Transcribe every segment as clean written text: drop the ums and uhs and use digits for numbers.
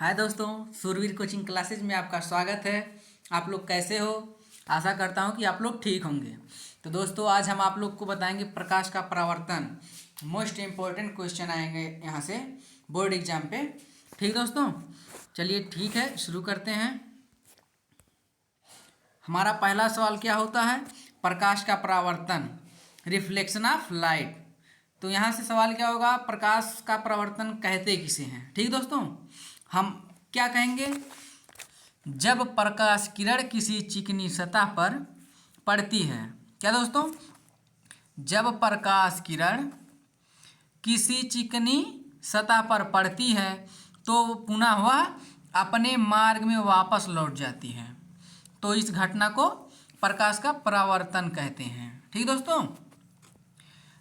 हाय दोस्तों, सूरवीर coaching classes में आपका स्वागत है। आप लोग कैसे हो? आशा करता हूँ कि आप लोग ठीक होंगे। तो दोस्तों, आज हम आप लोग को बताएंगे प्रकाश का परावर्तन। मोस्ट इम्पोर्टेंट क्वेश्चन आएंगे यहाँ से बोर्ड एग्जाम पे। ठीक दोस्तों, चलिए ठीक है, शुरू करते हैं। हमारा पहला सवाल क्या होता है? प्रकाश का परावर्तन, रिफ्लेक्शन ऑफ लाइट। तो यहाँ से सवाल क्या होगा? प्रकाश का परावर्तन कहते किसे हैं? ठीक दोस्तों, हम क्या कहेंगे? जब प्रकाश किरण किसी चिकनी सतह पर पड़ती है। क्या दोस्तों? जब प्रकाश किरण किसी चिकनी सतह पर पड़ती है तो पुनः वह अपने मार्ग में वापस लौट जाती है। तो इस घटना को प्रकाश का परावर्तन कहते हैं। ठीक दोस्तों,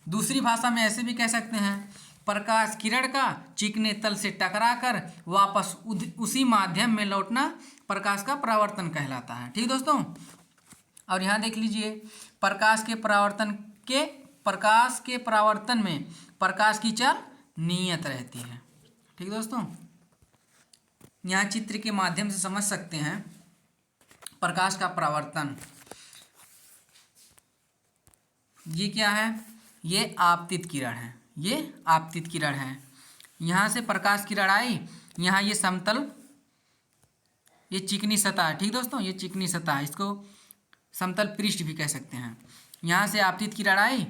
दूसरी भाषा में ऐसे भी कह सकते हैं, प्रकाश किरण का चिकने तल से टकराकर वापस उसी माध्यम में लौटना प्रकाश का परावर्तन कहलाता है। ठीक दोस्तों, और यहाँ देख लीजिए, प्रकाश के परावर्तन में प्रकाश की चाल नियत रहती है। ठीक दोस्तों, यहाँ चित्र के माध्यम से समझ सकते हैं प्रकाश का परावर्तन। ये क्या है? ये आपतित किरण है। ये आपतित किरण है। यहाँ से प्रकाश किरण आई, यहाँ ये समतल, ये चिकनी सतह है। ठीक दोस्तों, ये चिकनी सतह है, इसको समतल पृष्ठ भी कह सकते हैं। यहाँ से आपतित किरण आई,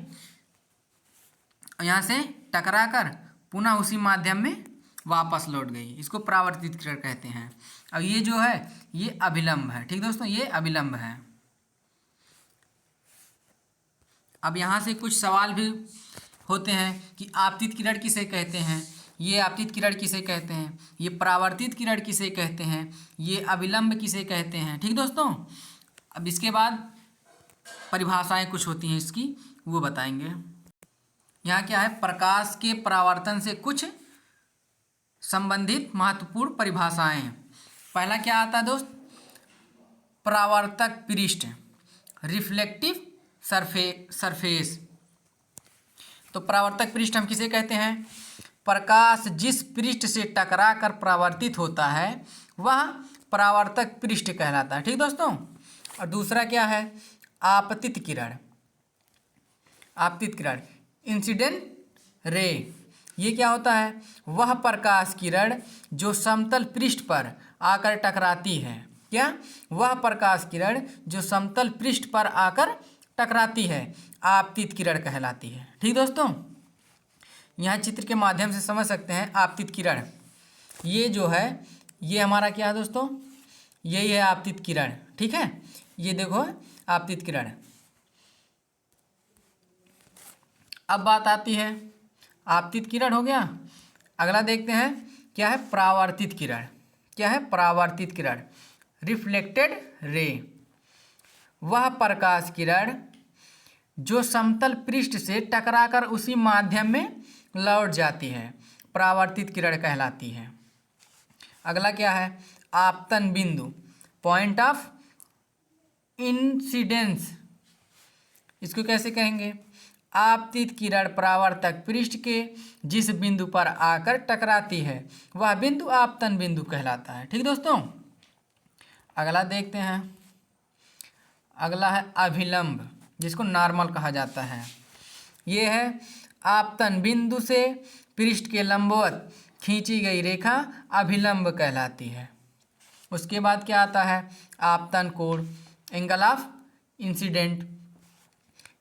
यहाँ से टकराकर पुनः उसी माध्यम में वापस लौट गई, इसको परावर्तित किरण कहते हैं। और ये जो है ये अभिलंब है। ठीक दोस्तों, ये अभिलंब है। अब यहाँ से कुछ सवाल भी होते हैं कि आपतित किरण किसे कहते हैं, ये आपतित किरण किसे कहते हैं, ये परावर्तित किरण किसे कहते हैं, ये अभिलंब किसे कहते हैं। ठीक दोस्तों, अब इसके बाद परिभाषाएं कुछ होती हैं इसकी, वो बताएंगे। यहाँ क्या है? प्रकाश के परावर्तन से कुछ संबंधित महत्वपूर्ण परिभाषाएं। पहला क्या आता है दोस्त? परावर्तक पृष्ठ, रिफ्लेक्टिव सरफेस। तो परावर्तक पृष्ठ हम किसे कहते हैं? प्रकाश जिस पृष्ठ से टकराकर परावर्तित होता है वह परावर्तक पृष्ठ कहलाता है। ठीक दोस्तों, और दूसरा क्या है? आपतित किरण। आपतित किरण, इंसिडेंट रे। ये क्या होता है? वह प्रकाश किरण जो समतल पृष्ठ पर आकर टकराती है। क्या? वह प्रकाश किरण जो समतल पृष्ठ पर आकर टकराती है, आपतित किरण कहलाती है। ठीक दोस्तों, यहाँ चित्र के माध्यम से समझ सकते हैं आपतित किरण। ये जो है ये हमारा क्या है दोस्तों? यही है आपतित किरण। ठीक है, ये देखो आपतित किरण। अब बात आती है, आपतित किरण हो गया, अगला देखते हैं क्या है? परावर्तित किरण। क्या है? परावर्तित किरण, रिफ्लेक्टेड रे। वह प्रकाश किरण जो समतल पृष्ठ से टकराकर उसी माध्यम में लौट जाती है, परावर्तित किरण कहलाती है। अगला क्या है? आपतन बिंदु, पॉइंट ऑफ इंसिडेंस। इसको कैसे कहेंगे? आपतित किरण परावर्तक पृष्ठ के जिस बिंदु पर आकर टकराती है वह बिंदु आपतन बिंदु कहलाता है। ठीक दोस्तों, अगला देखते हैं। अगला है अभिलंब, जिसको नॉर्मल कहा जाता है। ये है आपतन बिंदु से पृष्ठ के लंबवत खींची गई रेखा अभिलंब कहलाती है। उसके बाद क्या आता है? आपतन कोण, एंगल ऑफ इंसिडेंट।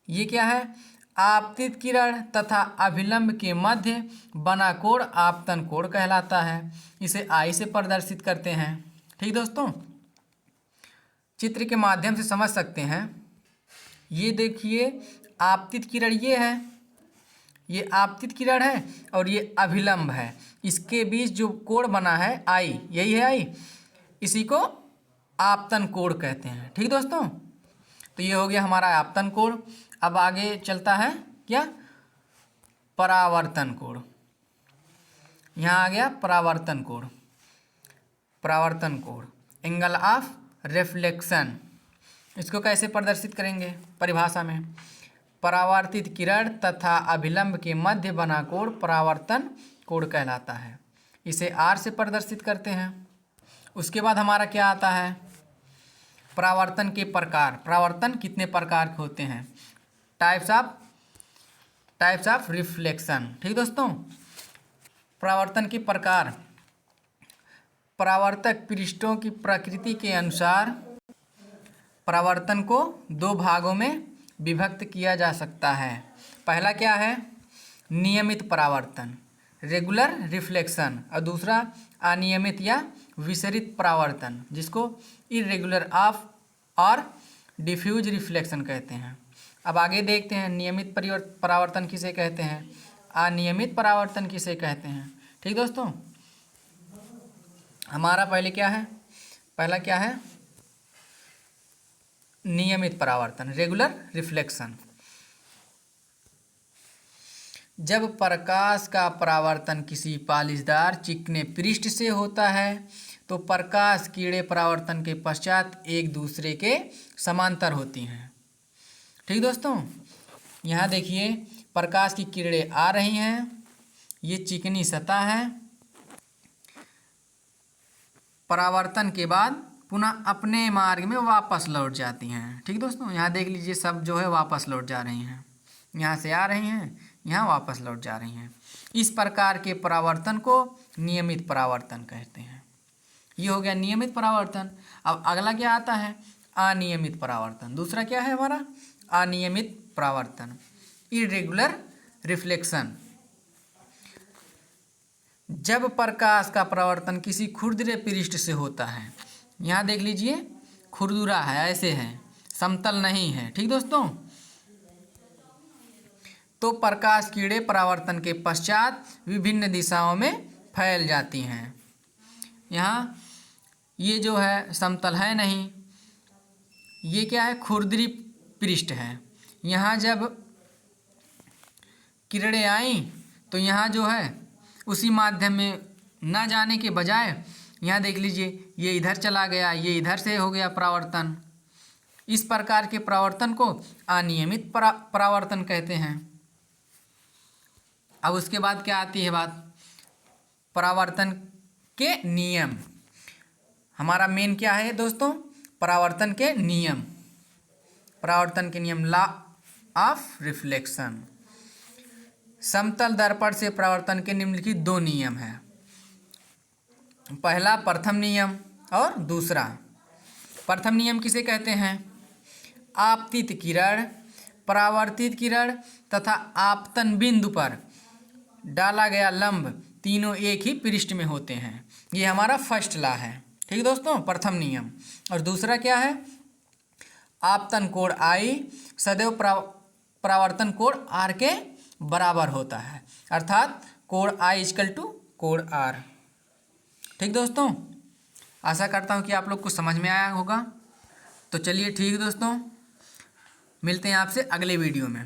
ये क्या है? आपतित किरण तथा अभिलंब के मध्य बना कोण आपतन कोण कहलाता है। इसे आई से प्रदर्शित करते हैं। ठीक दोस्तों, चित्र के माध्यम से समझ सकते हैं। ये देखिए आपतित किरण ये है, ये आपतित किरण है और ये अभिलंब है। इसके बीच जो कोण बना है आई, यही है आई, इसी को आपतन कोण कहते हैं। ठीक दोस्तों, तो ये हो गया हमारा आपतन कोण। अब आगे चलता है क्या? परावर्तन कोण। यहाँ आ गया परावर्तन कोण। परावर्तन कोण, एंगल ऑफ रिफ्लेक्शन। इसको कैसे प्रदर्शित करेंगे परिभाषा में? परावर्तित किरण तथा अभिलंब के मध्य बना कोण परावर्तन कोण कहलाता है। इसे आर से प्रदर्शित करते हैं। उसके बाद हमारा क्या आता है, परावर्तन के प्रकार। परावर्तन कितने प्रकार के होते हैं, टाइप्स ऑफ रिफ्लेक्शन। ठीक दोस्तों, परावर्तन के प्रकार। परावर्तक पृष्ठों की प्रकृति के अनुसार परावर्तन को दो भागों में विभक्त किया जा सकता है। पहला क्या है, नियमित परावर्तन, रेगुलर रिफ्लेक्शन, और दूसरा अनियमित या विसरित परावर्तन, जिसको इरेगुलर ऑफ और डिफ्यूज रिफ्लेक्शन कहते हैं। अब आगे देखते हैं नियमित परावर्तन किसे कहते हैं, अनियमित परावर्तन किसे कहते हैं। ठीक दोस्तों, हमारा पहला क्या है, नियमित परावर्तन, रेगुलर रिफ्लेक्शन। जब प्रकाश का परावर्तन किसी पालिशदार चिकने पृष्ठ से होता है तो प्रकाश किरणें परावर्तन के पश्चात एक दूसरे के समांतर होती हैं। ठीक दोस्तों, यहाँ देखिए प्रकाश की किरणें आ रही हैं, ये चिकनी सतह है, परावर्तन के बाद पुनः अपने मार्ग में वापस लौट जाती हैं। ठीक दोस्तों, यहाँ देख लीजिए सब जो है वापस लौट जा रही हैं, यहाँ से आ रही हैं, यहाँ वापस लौट जा रही हैं। इस प्रकार के परावर्तन को नियमित परावर्तन कहते हैं। ये हो गया नियमित परावर्तन। अब अगला क्या आता है, अनियमित परावर्तन। दूसरा क्या है हमारा, अनियमित परावर्तन, इरेगुलर रिफ्लेक्शन। जब प्रकाश का परावर्तन किसी खुरदरे पृष्ठ से होता है, यहाँ देख लीजिए खुरदुरा है, ऐसे है, समतल नहीं है। ठीक दोस्तों, तो प्रकाश किरणें परावर्तन के पश्चात विभिन्न दिशाओं में फैल जाती हैं। यहाँ ये जो है समतल है नहीं, ये क्या है, खुरदरी पृष्ठ है। यहाँ जब किरणें आई तो यहाँ जो है उसी माध्यम में न जाने के बजाय यहाँ देख लीजिए ये इधर चला गया, ये इधर से हो गया परावर्तन। इस प्रकार के परावर्तन को अनियमित परावर्तन कहते हैं। अब उसके बाद क्या आती है बात, परावर्तन के नियम। हमारा मेन क्या है दोस्तों, परावर्तन के नियम। परावर्तन के नियम, लॉ ऑफ रिफ्लेक्शन। समतल दर्पण से परावर्तन के निम्नलिखित दो नियम हैं। पहला प्रथम नियम और दूसरा। प्रथम नियम किसे कहते हैं, आपतित किरण, परावर्तित किरण तथा आपतन बिंदु पर डाला गया लंब तीनों एक ही पृष्ठ में होते हैं। ये हमारा फर्स्ट लॉ है। ठीक दोस्तों, प्रथम नियम। और दूसरा क्या है, आपतन कोण आई सदैव परावर्तन कोण आर के बराबर होता है, अर्थात कोण आई इक्वल टू कोण आर। ठीक दोस्तों, आशा करता हूँ कि आप लोग को समझ में आया होगा। तो चलिए ठीक दोस्तों, मिलते हैं आपसे अगले वीडियो में।